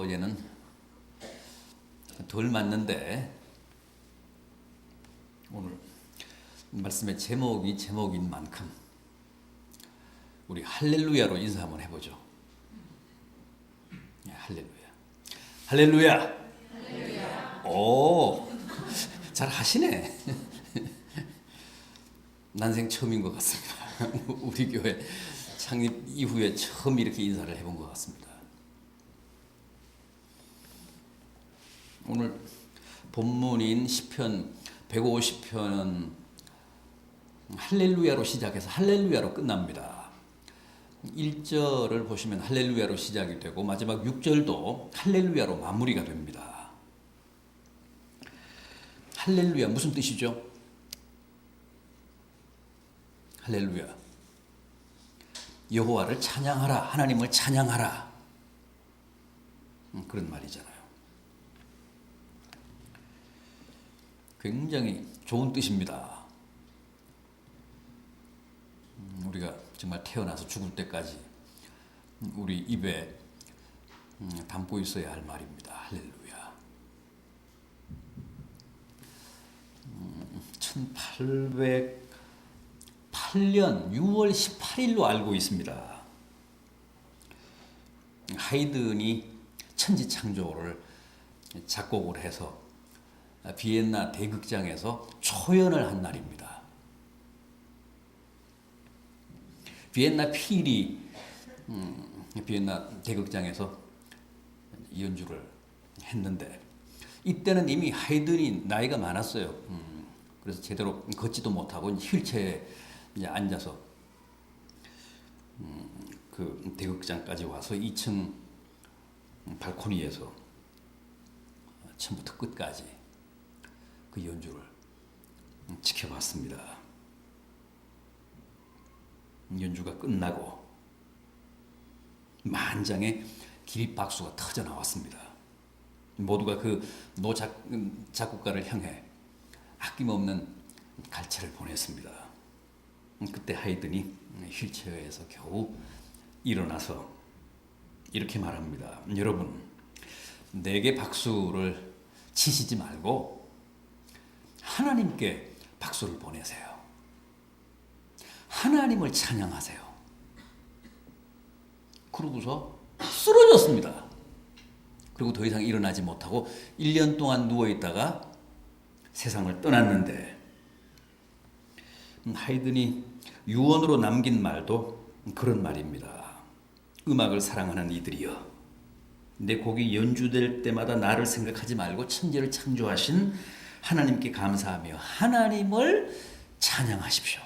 어제는 덜 맞는데 오늘 말씀의 제목이 제목인 만큼 우리 할렐루야로 인사 한번 해보죠. 할렐루야. 할렐루야. 할렐루야. 오, 잘 하시네. 난생 처음인 것 같습니다. 우리 교회 창립 이후에 처음 이렇게 인사를 해본 것 같습니다. 오늘 본문인 시편 150편은 할렐루야로 시작해서 할렐루야로 끝납니다. 1절을 보시면 할렐루야로 시작이 되고 마지막 6절도 할렐루야로 마무리가 됩니다. 할렐루야 무슨 뜻이죠? 할렐루야. 여호와를 찬양하라. 하나님을 찬양하라. 그런 말이잖아요. 굉장히 좋은 뜻입니다. 우리가 정말 태어나서 죽을 때까지 우리 입에 담고 있어야 할 말입니다. 할렐루야. 1808년 6월 18일로 알고 있습니다. 하이든이 천지창조를 작곡을 해서 비엔나 대극장에서 초연을 한 날입니다. 비엔나 필이 비엔나 대극장에서 연주를 했는데 이때는 이미 하이든이 나이가 많았어요. 그래서 제대로 걷지도 못하고 휠체어에 이제 앉아서 그 대극장까지 와서 2층 발코니에서 처음부터 끝까지 그 연주를 지켜봤습니다. 연주가 끝나고 만장의 기립박수가 터져 나왔습니다. 모두가 그 작곡가를 향해 아낌없는 갈채를 보냈습니다. 그때 하이든이 휠체어에서 겨우 일어나서 이렇게 말합니다. 여러분, 내게 박수를 치시지 말고 하나님께 박수를 보내세요. 하나님을 찬양하세요. 그러고서 쓰러졌습니다. 그리고 더 이상 일어나지 못하고 1년 동안 누워있다가 세상을 떠났는데 하이든이 유언으로 남긴 말도 그런 말입니다. 음악을 사랑하는 이들이여, 내 곡이 연주될 때마다 나를 생각하지 말고 천지를 창조하신 하나님께 감사하며 하나님을 찬양하십시오.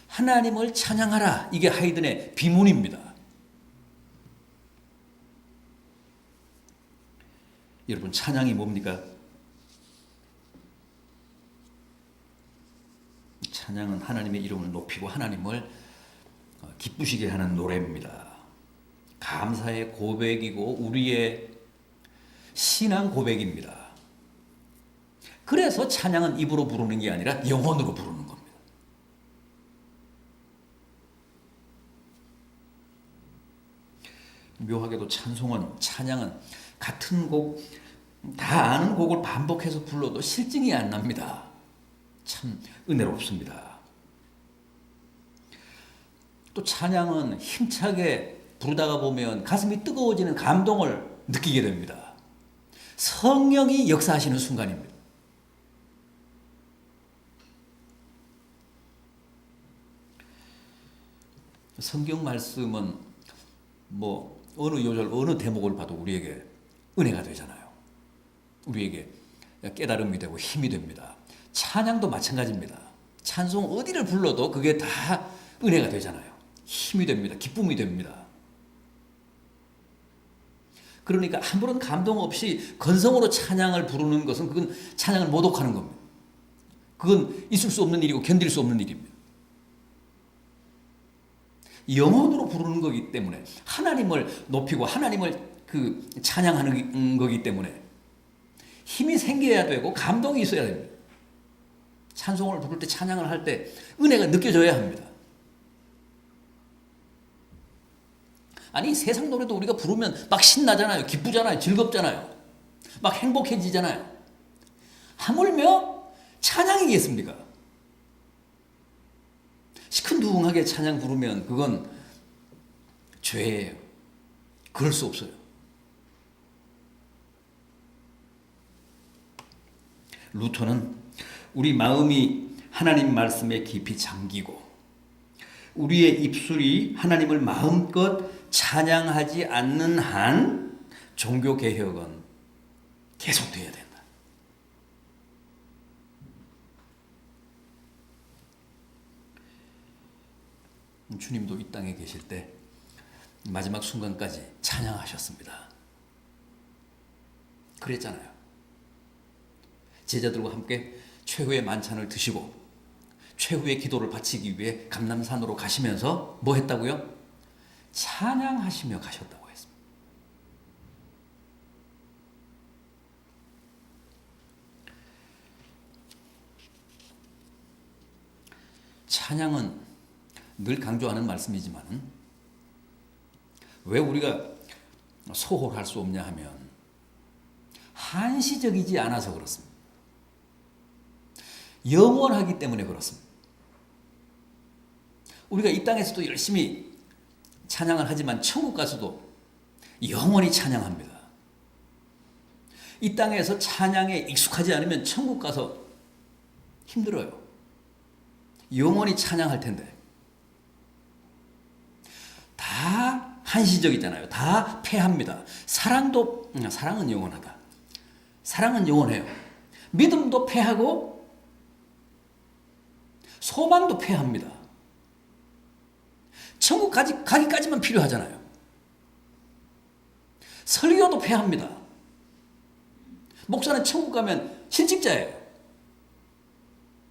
하나님을 찬양하라. 이게 하이든의 비문입니다. 여러분, 찬양이 뭡니까? 찬양은 하나님의 이름을 높이고 하나님을 기쁘시게 하는 노래입니다. 감사의 고백이고 우리의 신앙 고백입니다. 그래서 찬양은 입으로 부르는 게 아니라 영혼으로 부르는 겁니다. 묘하게도 찬양은 같은 곡, 다 아는 곡을 반복해서 불러도 실증이 안 납니다. 참 은혜롭습니다. 또 찬양은 힘차게 부르다가 보면 가슴이 뜨거워지는 감동을 느끼게 됩니다. 성령이 역사하시는 순간입니다. 성경 말씀은 어느 요절 어느 대목을 봐도 우리에게 은혜가 되잖아요. 우리에게 깨달음이 되고 힘이 됩니다. 찬양도 마찬가지입니다. 찬송 어디를 불러도 그게 다 은혜가 되잖아요. 힘이 됩니다. 기쁨이 됩니다. 그러니까 아무런 감동 없이 건성으로 찬양을 부르는 것은 그건 찬양을 모독하는 겁니다. 그건 있을 수 없는 일이고 견딜 수 없는 일입니다. 영혼으로 부르는 거기 때문에 하나님을 높이고 하나님을 찬양하는 거기 때문에 힘이 생겨야 되고 감동이 있어야 됩니다. 찬송을 부를 때 찬양을 할 때 은혜가 느껴져야 합니다. 아니 세상 노래도 우리가 부르면 막 신나잖아요. 기쁘잖아요. 즐겁잖아요. 막 행복해지잖아요. 하물며 찬양이겠습니까? 시큰둥하게 찬양 부르면 그건 죄예요. 그럴 수 없어요. 루터는 우리 마음이 하나님 말씀에 깊이 잠기고 우리의 입술이 하나님을 마음껏 찬양하지 않는 한 종교개혁은 계속돼야 된다. 주님도 이 땅에 계실 때 마지막 순간까지 찬양하셨습니다. 그랬잖아요. 제자들과 함께 최후의 만찬을 드시고 최후의 기도를 바치기 위해 감람산으로 가시면서 뭐 했다고요? 찬양하시며 가셨다고 했습니다. 찬양은 늘 강조하는 말씀이지만 왜 우리가 소홀할 수 없냐 하면 한시적이지 않아서 그렇습니다. 영원하기 때문에 그렇습니다. 우리가 이 땅에서도 열심히 찬양을 하지만 천국 가서도 영원히 찬양합니다. 이 땅에서 찬양에 익숙하지 않으면 천국 가서 힘들어요. 영원히 찬양할 텐데 다 한시적이잖아요. 다 패합니다. 사랑은 영원하다. 사랑은 영원해요. 믿음도 패하고 소망도 패합니다. 천국 가기까지만 필요하잖아요. 설교도 패합니다. 목사는 천국 가면 실직자예요.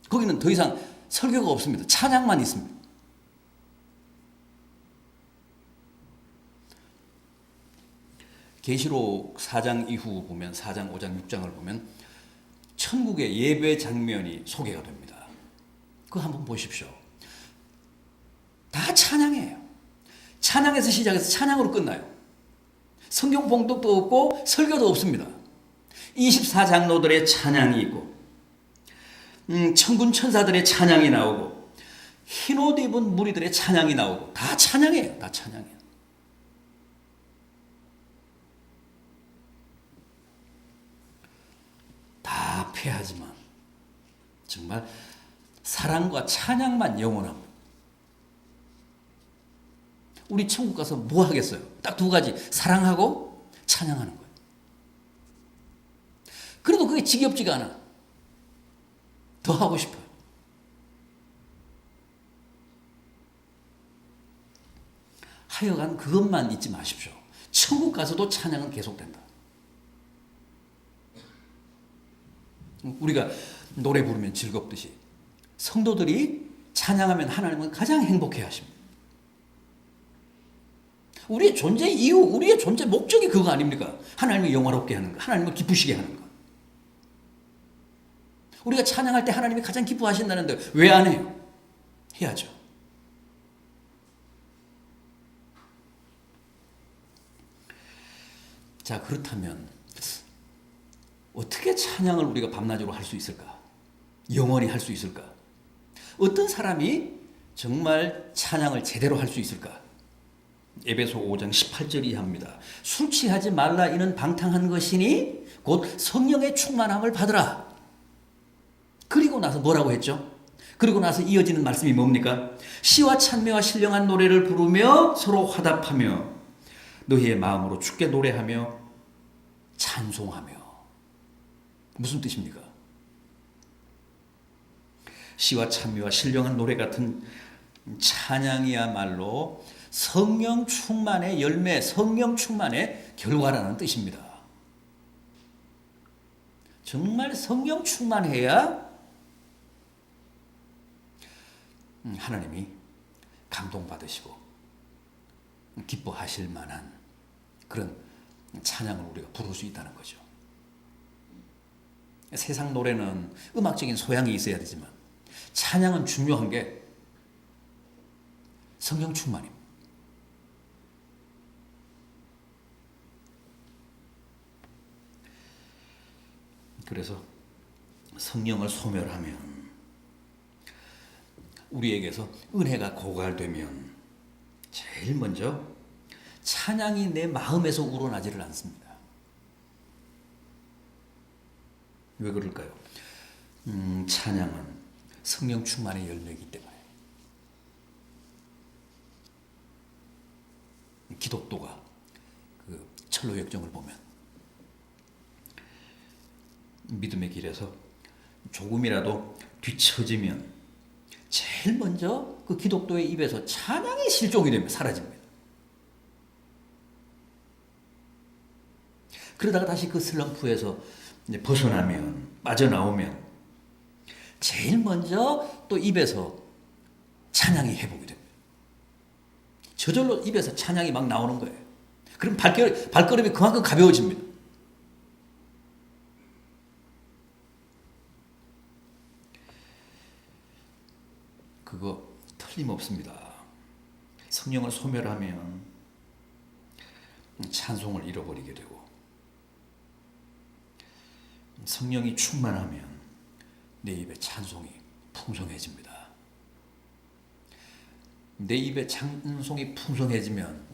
거기는 더 이상 설교가 없습니다. 찬양만 있습니다. 계시록 4장 이후 보면 4장, 5장, 6장을 보면 천국의 예배 장면이 소개가 됩니다. 그거 한번 보십시오. 다 찬양이에요. 찬양에서 시작해서 찬양으로 끝나요. 성경 봉독도 없고 설교도 없습니다. 24장로들의 찬양이 있고 천군 천사들의 찬양이 나오고 흰옷 입은 무리들의 찬양이 나오고 다 찬양이에요. 다 찬양이에요. 다 패하지만 정말 사랑과 찬양만 영원합니다. 우리 천국 가서 뭐 하겠어요? 딱 두 가지. 사랑하고 찬양하는 거예요. 그래도 그게 지겹지가 않아. 더 하고 싶어요. 하여간 그것만 잊지 마십시오. 천국 가서도 찬양은 계속된다. 우리가 노래 부르면 즐겁듯이 성도들이 찬양하면 하나님은 가장 행복해 하십니다. 우리의 존재 이유, 우리의 존재 목적이 그거 아닙니까? 하나님을 영화롭게 하는 거, 하나님을 기쁘시게 하는 거. 우리가 찬양할 때 하나님이 가장 기뻐하신다는데 왜 안 해요? 해야죠. 자, 그렇다면 어떻게 찬양을 우리가 밤낮으로 할 수 있을까? 영원히 할 수 있을까? 어떤 사람이 정말 찬양을 제대로 할 수 있을까? 에베소 5장 18절 이하입니다. 술 취하지 말라 이는 방탕한 것이니 곧 성령의 충만함을 받으라. 그리고 나서 뭐라고 했죠? 그리고 나서 이어지는 말씀이 뭡니까? 시와 찬미와 신령한 노래를 부르며 서로 화답하며 너희의 마음으로 주께 노래하며 찬송하며. 무슨 뜻입니까? 시와 찬미와 신령한 노래 같은 찬양이야말로 성령 충만의 열매, 성령 충만의 결과라는 뜻입니다. 정말 성령 충만해야 하나님이 감동받으시고 기뻐하실 만한 그런 찬양을 우리가 부를 수 있다는 거죠. 세상 노래는 음악적인 소양이 있어야 되지만 찬양은 중요한 게 성령 충만입니다. 그래서 성령을 소멸하면, 우리에게서 은혜가 고갈되면 제일 먼저 찬양이 내 마음에서 우러나지를 않습니다. 왜 그럴까요? 찬양은 성령 충만의 열매이기 때문에. 기독도가 그 철로 역정을 보면 믿음의 길에서 조금이라도 뒤처지면 제일 먼저 그 기독도의 입에서 찬양이 실종이 되면 사라집니다. 그러다가 다시 그 슬럼프에서 이제 벗어나면, 빠져나오면 제일 먼저 또 입에서 찬양이 회복이 됩니다. 저절로 입에서 찬양이 막 나오는 거예요. 그럼 발걸음이 그만큼 가벼워집니다. 그거 틀림없습니다. 성령을 소멸하면 찬송을 잃어버리게 되고, 성령이 충만하면 내 입에 찬송이 풍성해집니다. 내 입에 찬송이 풍성해지면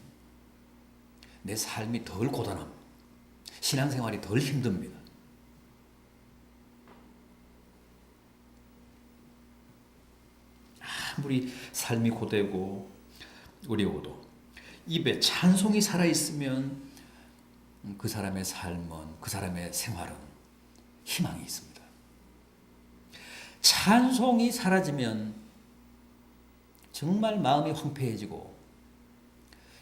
내 삶이 덜 고단합니다. 신앙생활이 덜 힘듭니다. 아무리 삶이 고되고 어려워도 입에 찬송이 살아있으면 그 사람의 삶은, 그 사람의 생활은 희망이 있습니다. 찬송이 사라지면 정말 마음이 황폐해지고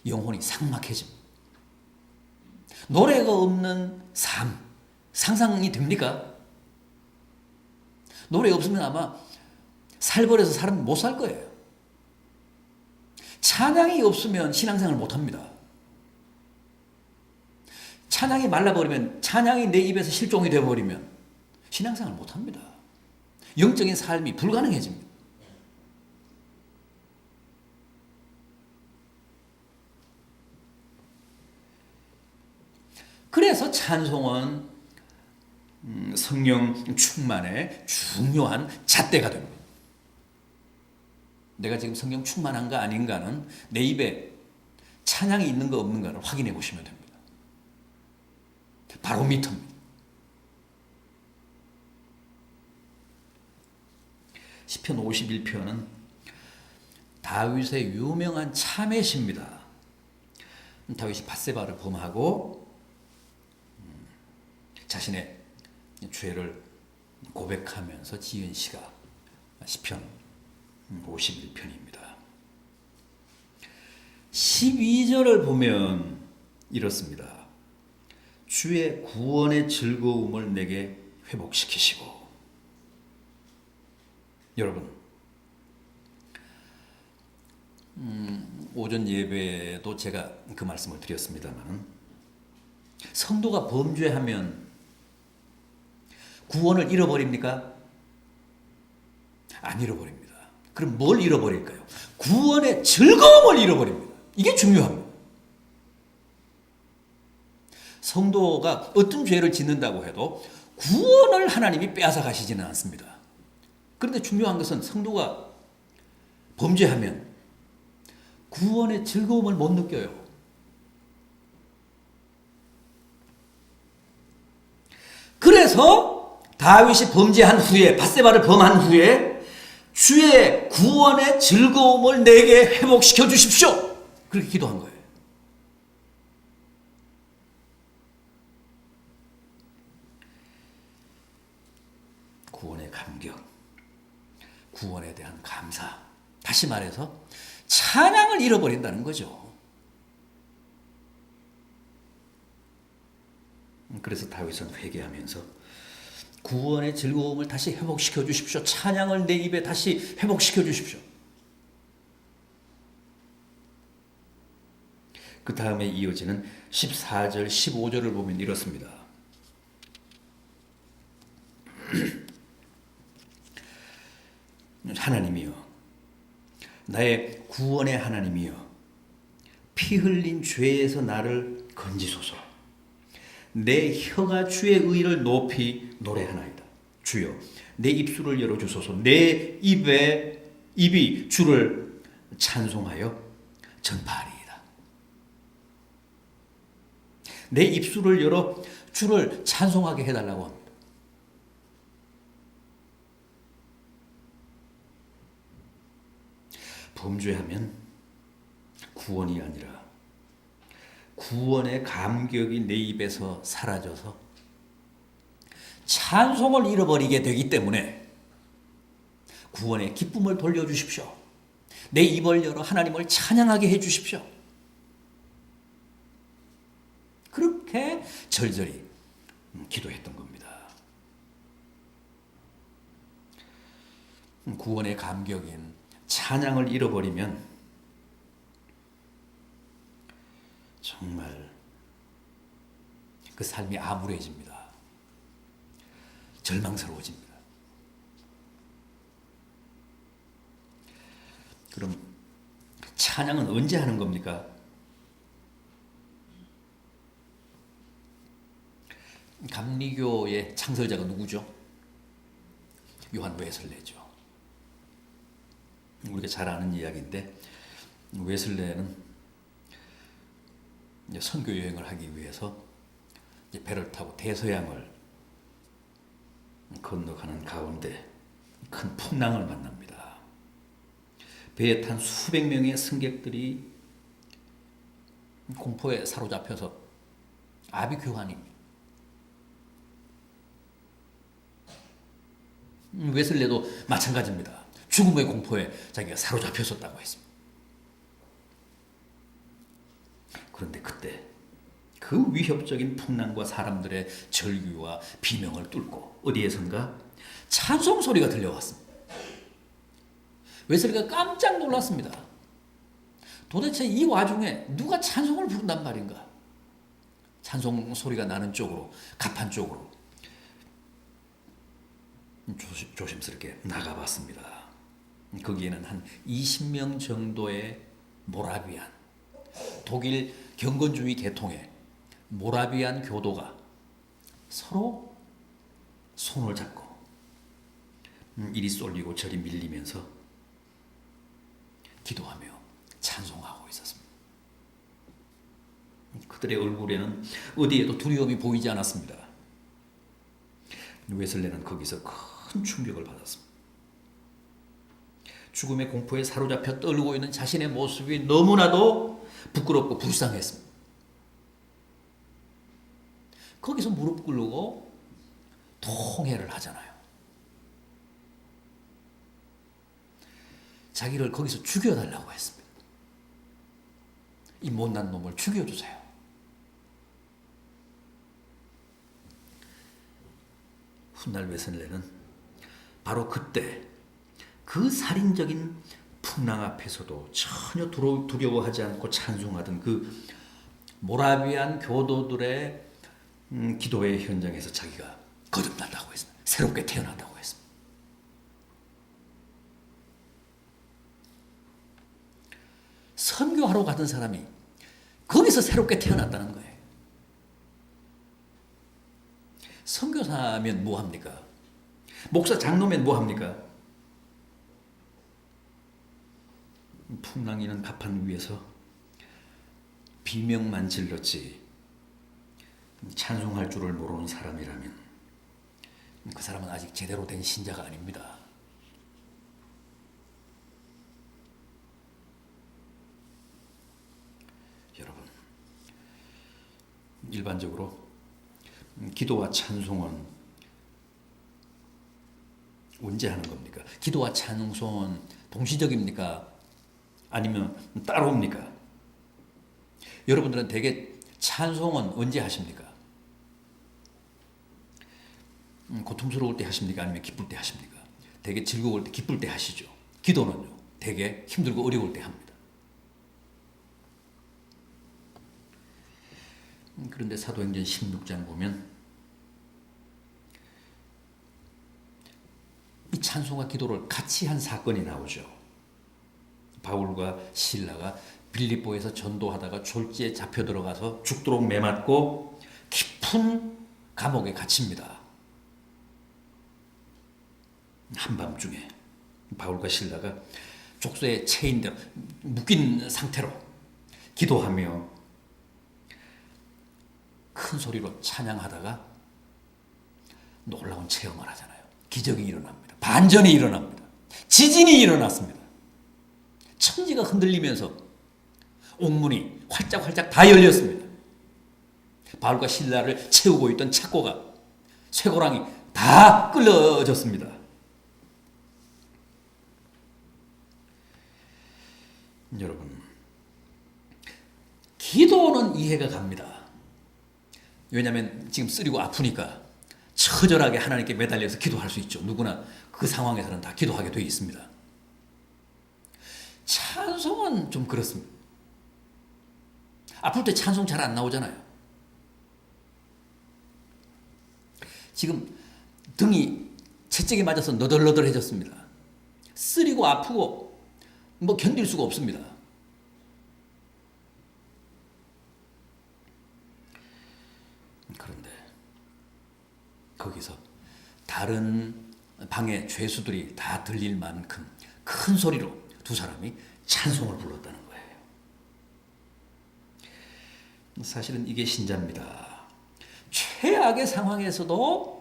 영혼이 삭막해집니다. 노래가 없는 삶, 상상이 됩니까? 노래 없으면 아마 살벌해서 사람 못 살 거예요. 찬양이 없으면 신앙생활 못 합니다. 찬양이 말라버리면, 찬양이 내 입에서 실종이 되어버리면 신앙생활 못 합니다. 영적인 삶이 불가능해집니다. 그래서 찬송은 성령 충만의 중요한 잣대가 됩니다. 내가 지금 성령 충만한가 아닌가는 내 입에 찬양이 있는가 없는가를 확인해 보시면 됩니다. 바로미터입니다. 시편 51편은 다윗의 유명한 참회시입니다. 다윗이 밧세바를 범하고 자신의 죄를 고백하면서 지은 시가 시편 51편입니다. 12절을 보면 이렇습니다. 주의 구원의 즐거움을 내게 회복시키시고. 여러분, 오전 예배도 제가 그 말씀을 드렸습니다만, 성도가 범죄하면 구원을 잃어버립니까? 안 잃어버립니다. 그럼 뭘 잃어버릴까요? 구원의 즐거움을 잃어버립니다. 이게 중요합니다. 성도가 어떤 죄를 짓는다고 해도 구원을 하나님이 빼앗아 가시지는 않습니다. 그런데 중요한 것은 성도가 범죄하면 구원의 즐거움을 못 느껴요. 그래서 다윗이 범죄한 후에, 밧세바를 범한 후에 주의 구원의 즐거움을 내게 회복시켜 주십시오. 그렇게 기도한 거예요. 구원의 감격, 구원에 대한 감사, 다시 말해서 찬양을 잃어버린다는 거죠. 그래서 다윗은 회개하면서 구원의 즐거움을 다시 회복시켜 주십시오. 찬양을 내 입에 다시 회복시켜 주십시오. 그 다음에 이어지는 14절, 15절을 보면 이렇습니다. 하나님이여, 나의 구원의 하나님이여, 피 흘린 죄에서 나를 건지소서. 내 혀가 주의 의를 높이 노래하나이다. 주여 내 입술을 열어주소서. 내 입이 주를 찬송하여 전파하리이다. 내 입술을 열어 주를 찬송하게 해달라고 합니다. 범죄하면 구원이 아니라 구원의 감격이 내 입에서 사라져서 찬송을 잃어버리게 되기 때문에 구원의 기쁨을 돌려주십시오. 내 입을 열어 하나님을 찬양하게 해주십시오. 그렇게 절절히 기도했던 겁니다. 구원의 감격인 찬양을 잃어버리면 정말 그 삶이 암울해집니다. 절망스러워집니다. 그럼 찬양은 언제 하는 겁니까? 감리교의 창설자가 누구죠? 요한 웨슬레죠. 우리가 잘 아는 이야기인데 웨슬레는 선교 여행을 하기 위해서 배를 타고 대서양을 건너가는 가운데 큰 풍랑을 만납니다. 배에 탄 수백 명의 승객들이 공포에 사로잡혀서 아비규환입니다. 웨슬레도 마찬가지입니다. 죽음의 공포에 자기가 사로잡혔었다고 했습니다. 그런데 그때 그 위협적인 풍랑과 사람들의 절규와 비명을 뚫고 어디에선가 찬송 소리가 들려왔습니다. 웨슬리가 깜짝 놀랐습니다. 도대체 이 와중에 누가 찬송을 부른단 말인가? 찬송 소리가 나는 쪽으로, 가판 쪽으로 조심스럽게 나가봤습니다. 거기에는 한 20명 정도의 모라비안, 독일 경건주의 계통의 모라비안 교도가 서로 손을 잡고 이리 쏠리고 저리 밀리면서 기도하며 찬송하고 있었습니다. 그들의 얼굴에는 어디에도 두려움이 보이지 않았습니다. 웨슬레는 거기서 큰 충격을 받았습니다. 죽음의 공포에 사로잡혀 떨고 있는 자신의 모습이 너무나도 부끄럽고 불쌍했습니다. 거기서 무릎 꿇고 통회를 하잖아요. 자기를 거기서 죽여달라고 했습니다. 이 못난 놈을 죽여주세요. 훗날 웨슬레는 바로 그때 그 살인적인 풍랑 앞에서도 전혀 두려워하지 않고 찬송하던 그 모라비안 교도들의 기도의 현장에서 자기가 거듭난다고 했습니다. 새롭게 태어난다고 했습니다. 선교하러 가던 사람이 거기서 새롭게 태어났다는 거예요. 선교사면 뭐합니까? 목사 장로면 뭐합니까? 풍랑이는 가판 위에서 비명만 질렀지 찬송할 줄을 모르는 사람이라면 그 사람은 아직 제대로 된 신자가 아닙니다. 여러분, 일반적으로 기도와 찬송은 언제 하는 겁니까? 기도와 찬송은 동시적입니까? 아니면 따로입니까? 여러분들은 대개 찬송은 언제 하십니까? 고통스러울 때 하십니까? 아니면 기쁠 때 하십니까? 대개 즐거울 때, 기쁠 때 하시죠. 기도는요, 대개 힘들고 어려울 때 합니다. 그런데 사도행전 16장 보면 이 찬송과 기도를 같이 한 사건이 나오죠. 바울과 실라가 빌립보에서 전도하다가 졸지에 잡혀 들어가서 죽도록 매맞고 깊은 깊은 감옥에 갇힙니다. 한밤중에 바울과 실라가 족쇄에 체인되어 묶인 상태로 기도하며 큰 소리로 찬양하다가 놀라운 체험을 하잖아요. 기적이 일어납니다. 반전이 일어납니다. 지진이 일어났습니다. 천지가 흔들리면서 옥문이 활짝활짝 다 열렸습니다. 바울과 실라를 채우고 있던 착고가 쇠고랑이 다 끌어졌습니다. 여러분, 기도는 이해가 갑니다. 왜냐하면 지금 쓰리고 아프니까 처절하게 하나님께 매달려서 기도할 수 있죠. 누구나 그 상황에서는 다 기도하게 되어 있습니다. 찬송은 좀 그렇습니다. 아플 때 찬송 잘 안 나오잖아요. 지금 등이 채찍에 맞아서 너덜너덜해졌습니다. 쓰리고 아프고 뭐 견딜 수가 없습니다. 그런데 거기서 다른 방의 죄수들이 다 들릴 만큼 큰 소리로 두 사람이 찬송을 불렀다는 거예요. 사실은 이게 신자입니다. 최악의 상황에서도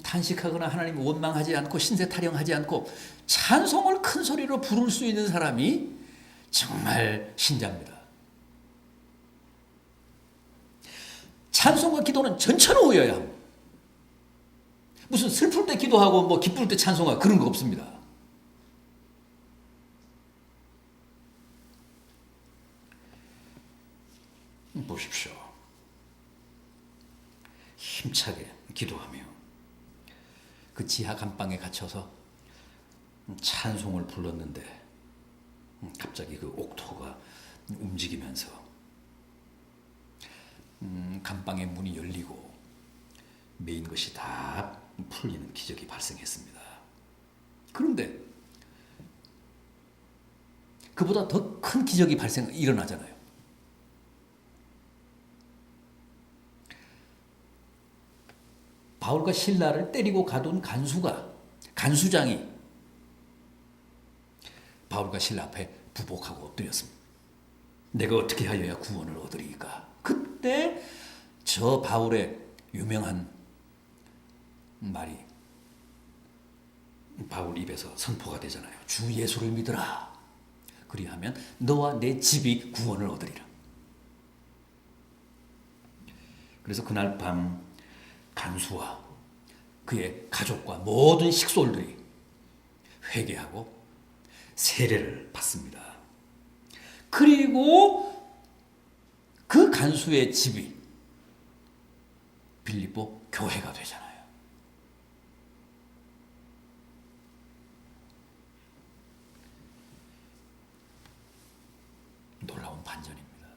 탄식하거나 하나님을 원망하지 않고 신세 타령하지 않고 찬송을 큰 소리로 부를 수 있는 사람이 정말 신자입니다. 찬송과 기도는 전천후여야 합니다. 무슨 슬플 때 기도하고 뭐 기쁠 때 찬송하고 그런 거 없습니다. 보십시오. 힘차게 기도하며 그 지하 감방에 갇혀서 찬송을 불렀는데 갑자기 그 옥토가 움직이면서 감방의 문이 열리고 메인 것이 다 풀리는 기적이 발생했습니다. 그런데 그보다 더 큰 기적이 일어나잖아요. 바울과 실라를 때리고 가둔 간수장이 바울과 실라 앞에 부복하고 엎드렸습니다. 내가 어떻게 하여야 구원을 얻으리까? 그때 저 바울의 유명한 말이 바울 입에서 선포가 되잖아요. 주 예수를 믿으라. 그리하면 너와 내 집이 구원을 얻으리라. 그래서 그날 밤 간수와 그의 가족과 모든 식솔들이 회개하고 세례를 받습니다. 그리고 그 간수의 집이 빌립보 교회가 되잖아요. 놀라운 반전입니다.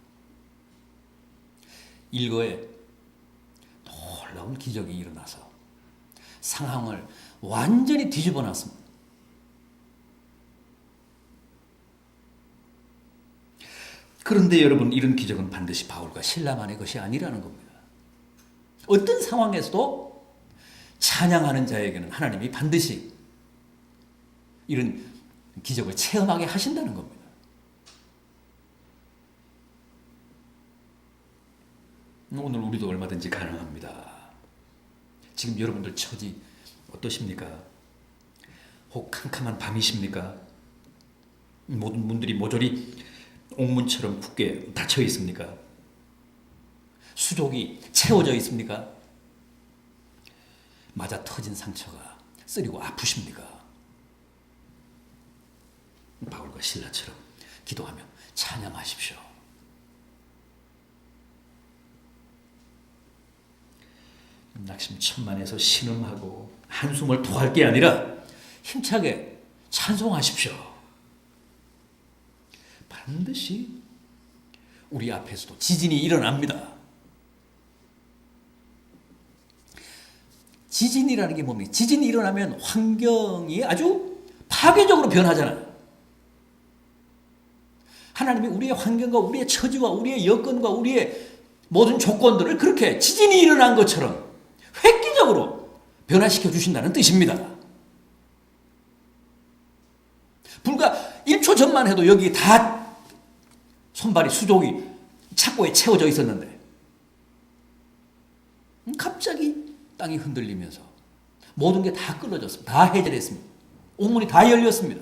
일거에 놀라운 기적이 일어나서 상황을 완전히 뒤집어 놨습니다. 그런데 여러분, 이런 기적은 반드시 바울과 실라만의 것이 아니라는 겁니다. 어떤 상황에서도 찬양하는 자에게는 하나님이 반드시 이런 기적을 체험하게 하신다는 겁니다. 오늘 우리도 얼마든지 가능합니다. 지금 여러분들 처지 어떠십니까? 혹 캄캄한 밤이십니까? 모든 문들이 모조리 옥문처럼 굳게 닫혀 있습니까? 수족이 채워져 있습니까? 맞아 터진 상처가 쓰리고 아프십니까? 바울과 실라처럼 기도하며 찬양하십시오. 낙심천만에서 신음하고 한숨을 토할 게 아니라 힘차게 찬송하십시오. 반드시 우리 앞에서도 지진이 일어납니다. 지진이라는 게 뭡니까? 지진이 일어나면 환경이 아주 파괴적으로 변하잖아요. 하나님이 우리의 환경과 우리의 처지와 우리의 여건과 우리의 모든 조건들을 그렇게 지진이 일어난 것처럼 획기적으로 변화시켜 주신다는 뜻입니다. 불과 1초 전만 해도 여기 다 손발이 수족이 착고에 채워져 있었는데 갑자기 땅이 흔들리면서 모든 게 다 끊어졌습니다. 다 해제됐습니다. 옥문이 다 열렸습니다.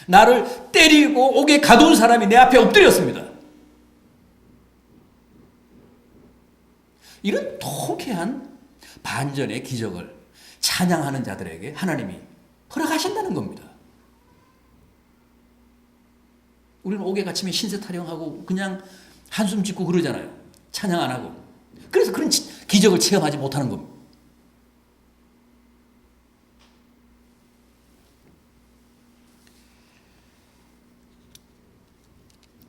나를 때리고 옥에 가둔 사람이 내 앞에 엎드렸습니다. 이런 통쾌한 반전의 기적을 찬양하는 자들에게 하나님이 허락하신다는 겁니다. 우리는 옥에 갇히면 신세 타령하고 그냥 한숨 짓고 그러잖아요. 찬양 안 하고. 그래서 그런 기적을 체험하지 못하는 겁니다.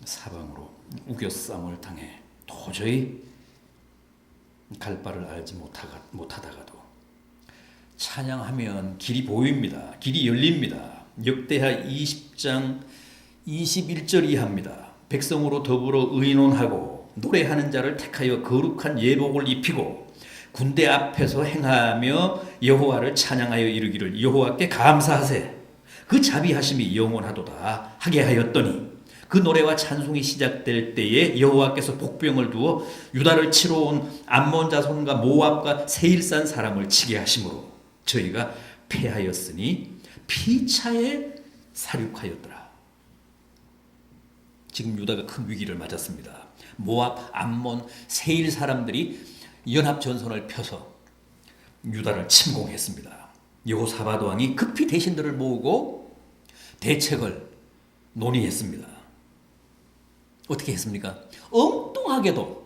사방으로 우겨쌈을 당해 도저히 갈 바를 알지 못하다가도 찬양하면 길이 보입니다. 길이 열립니다. 역대하 20장 21절 이하입니다. 백성으로 더불어 의논하고 노래하는 자를 택하여 거룩한 예복을 입히고 군대 앞에서 행하며 여호와를 찬양하여 이르기를 여호와께 감사하세. 그 자비하심이 영원하도다 하게 하였더니 그 노래와 찬송이 시작될 때에 여호와께서 복병을 두어 유다를 치러 온 암몬 자손과 모압과 세일산 사람을 치게 하심으로 저희가 패하였으니 피차에 사륙하였더라. 지금 유다가 큰 위기를 맞았습니다. 모압, 암몬, 세일 사람들이 연합 전선을 펴서 유다를 침공했습니다. 여호사밧 왕이 급히 대신들을 모으고 대책을 논의했습니다. 어떻게 했습니까? 엉뚱하게도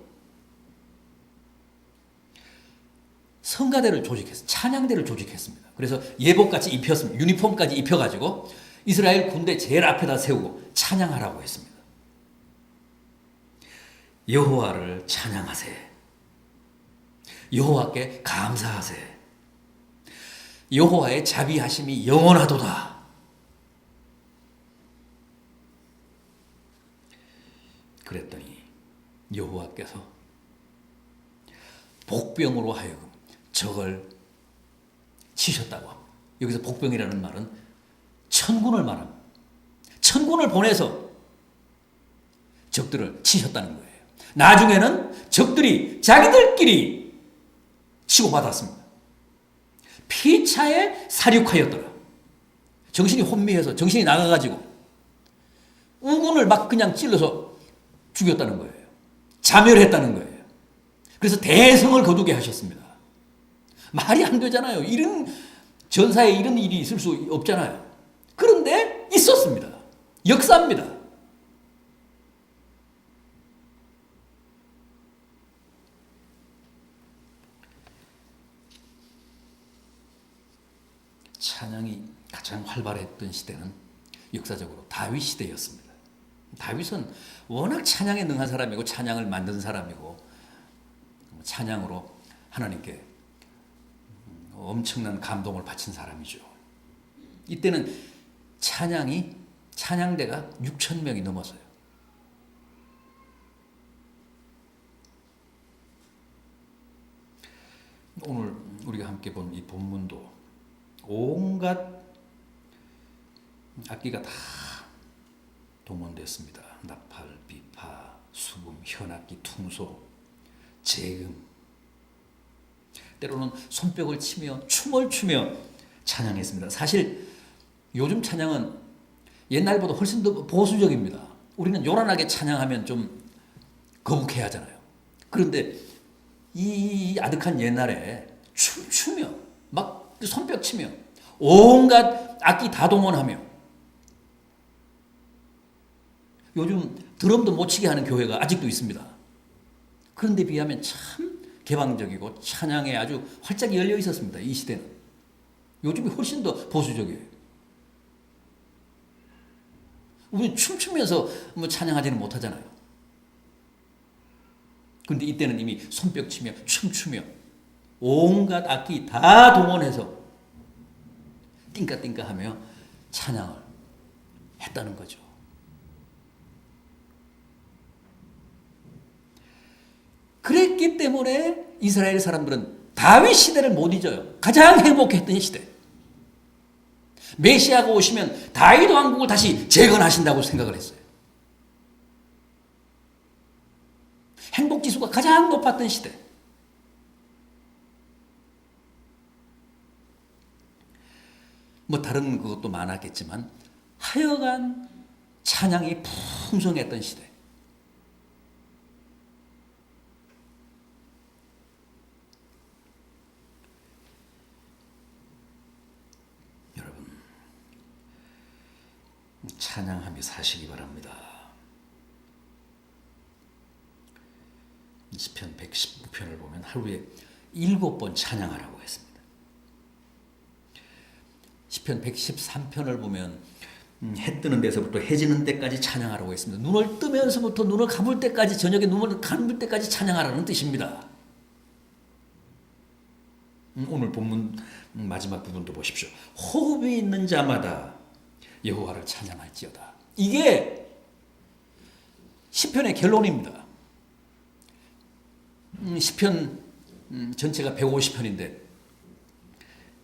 성가대를 조직했습니다. 찬양대를 조직했습니다. 그래서 예복같이 입혔습니다. 유니폼까지 입혀가지고 이스라엘 군대 제일 앞에다 세우고 찬양하라고 했습니다. 여호와를 찬양하세. 여호와께 감사하세. 여호와의 자비하심이 영원하도다. 그랬더니 여호와께서 복병으로 하여금 적을 치셨다고 합니다. 여기서 복병이라는 말은 천군을 말합니다. 천군을 보내서 적들을 치셨다는 거예요. 나중에는 적들이 자기들끼리 치고받았습니다. 피차에 사륙하였더라. 정신이 혼미해서 정신이 나가가지고 우군을 막 그냥 찔러서 죽였다는 거예요. 자멸했다는 거예요. 그래서 대성을 거두게 하셨습니다. 말이 안 되잖아요. 이런 전사에 이런 일이 있을 수 없잖아요. 그런데 있었습니다. 역사입니다. 찬양이 가장 활발했던 시대는 역사적으로 다윗 시대였습니다. 다윗은 워낙 찬양에 능한 사람이고 찬양을 만든 사람이고 찬양으로 하나님께 엄청난 감동을 바친 사람이죠. 이때는 찬양대가 6천 명이 넘었어요. 오늘 우리가 함께 본 이 본문도 온갖 악기가 다 동원됐습니다. 나팔, 비파, 수금, 현악기, 퉁소, 재음. 때로는 손뼉을 치며 춤을 추며 찬양했습니다. 사실 요즘 찬양은 옛날보다 훨씬 더 보수적입니다. 우리는 요란하게 찬양하면 좀 거북해 하잖아요. 그런데 이 아득한 옛날에 춤추며 막 손뼉 치며 온갖 악기 다 동원하며 요즘 드럼도 못 치게 하는 교회가 아직도 있습니다. 그런데 비하면 참 개방적이고 찬양에 아주 활짝 열려 있었습니다. 이 시대는. 요즘이 훨씬 더 보수적이에요. 우리는 춤추면서 뭐 찬양하지는 못하잖아요. 그런데 이때는 이미 손뼉 치며 춤추며 온갖 악기 다 동원해서 띵까띵까 하며 찬양을 했다는 거죠. 그랬기 때문에 이스라엘 사람들은 다윗 시대를 못 잊어요. 가장 행복했던 시대. 메시아가 오시면 다윗 왕국을 다시 재건하신다고 생각을 했어요. 행복지수가 가장 높았던 시대. 뭐 다른 그것도 많았겠지만 하여간 찬양이 풍성했던 시대. 여러분, 찬양하며 사시기 바랍니다. 시편 119편을 보면 하루에 7번 찬양하라고 했습니다. 시편 113편을 보면 해 뜨는 데서부터 해 지는 때까지 찬양하라고 했습니다. 눈을 뜨면서부터 눈을 감을 때까지, 저녁에 눈을 감을 때까지 찬양하라는 뜻입니다. 오늘 본문 마지막 부분도 보십시오. 호흡이 있는 자마다 여호와를 찬양할지어다. 이게 시편의 결론입니다. 시편 전체가 150편인데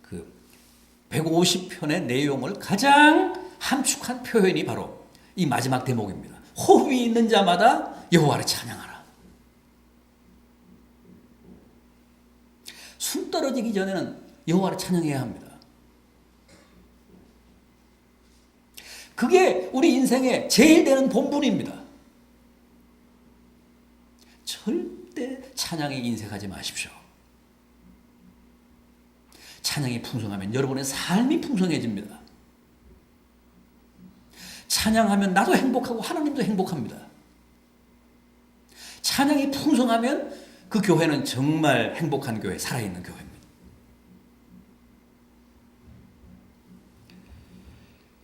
그 150편의 내용을 가장 함축한 표현이 바로 이 마지막 대목입니다. 호흡이 있는 자마다 여호와를 찬양하라. 숨 떨어지기 전에는 여호와를 찬양해야 합니다. 그게 우리 인생의 제일 되는 본분입니다. 절대 찬양에 인색하지 마십시오. 찬양이 풍성하면 여러분의 삶이 풍성해집니다. 찬양하면 나도 행복하고 하나님도 행복합니다. 찬양이 풍성하면 그 교회는 정말 행복한 교회, 살아있는 교회입니다.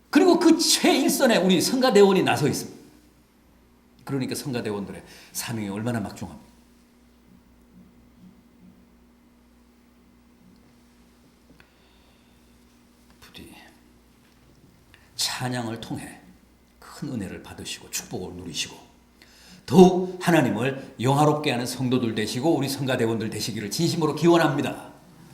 그리고 그 최일선에 우리 성가대원이 나서 있습니다. 그러니까 성가대원들의 사명이 얼마나 막중합니다. 부디 찬양을 통해 큰 은혜를 받으시고 축복을 누리시고 더욱 하나님을 영화롭게 하는 성도들 되시고 우리 성가대원들 되시기를 진심으로 기원합니다.